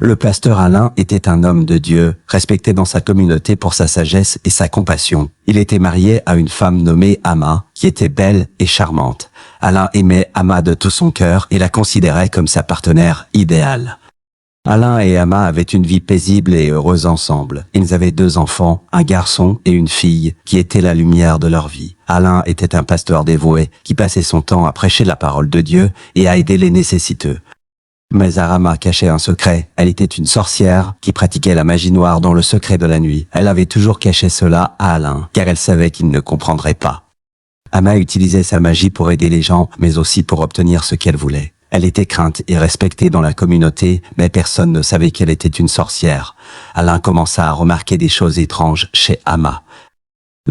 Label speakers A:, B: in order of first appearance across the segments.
A: Le pasteur Alain était un homme de Dieu, respecté dans sa communauté pour sa sagesse et sa compassion. Il était marié à une femme nommée Amma, qui était belle et charmante. Alain aimait Amma de tout son cœur et la considérait comme sa partenaire idéale. Alain et Amma avaient une vie paisible et heureuse ensemble. Ils avaient 2 enfants, un garçon et une fille, qui étaient la lumière de leur vie. Alain était un pasteur dévoué, qui passait son temps à prêcher la parole de Dieu et à aider les nécessiteux. Mais Amma cachait un secret. Elle était une sorcière qui pratiquait la magie noire dans le secret de la nuit. Elle avait toujours caché cela à Alain, car elle savait qu'il ne comprendrait pas. Amma utilisait sa magie pour aider les gens, mais aussi pour obtenir ce qu'elle voulait. Elle était crainte et respectée dans la communauté, mais personne ne savait qu'elle était une sorcière. Alain commença à remarquer des choses étranges chez Amma.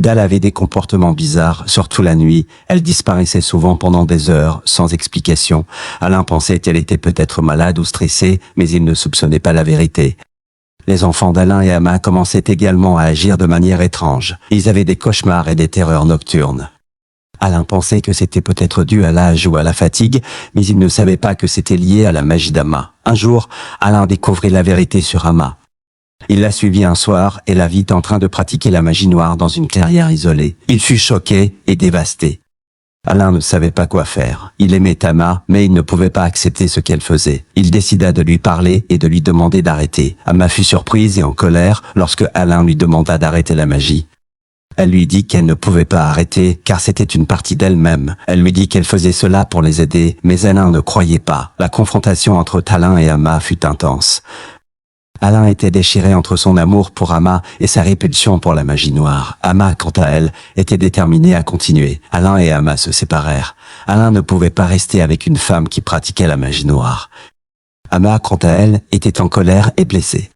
A: Elle avait des comportements bizarres, surtout la nuit. Elle disparaissait souvent pendant des heures, sans explication. Alain pensait qu'elle était peut-être malade ou stressée, mais il ne soupçonnait pas la vérité. Les enfants d'Alain et Amma commençaient également à agir de manière étrange. Ils avaient des cauchemars et des terreurs nocturnes. Alain pensait que c'était peut-être dû à l'âge ou à la fatigue, mais il ne savait pas que c'était lié à la magie d'Amma. Un jour, Alain découvrit la vérité sur Amma. Il la suivit un soir et la vit en train de pratiquer la magie noire dans une clairière isolée. Il fut choqué et dévasté. Alain ne savait pas quoi faire. Il aimait Amma, mais il ne pouvait pas accepter ce qu'elle faisait. Il décida de lui parler et de lui demander d'arrêter. Amma fut surprise et en colère lorsque Alain lui demanda d'arrêter la magie. Elle lui dit qu'elle ne pouvait pas arrêter, car c'était une partie d'elle-même. Elle lui dit qu'elle faisait cela pour les aider, mais Alain ne croyait pas. La confrontation entre Alain et Amma fut intense. Alain était déchiré entre son amour pour Amma et sa répulsion pour la magie noire. Amma, quant à elle, était déterminée à continuer. Alain et Amma se séparèrent. Alain ne pouvait pas rester avec une femme qui pratiquait la magie noire. Amma, quant à elle, était en colère et blessée.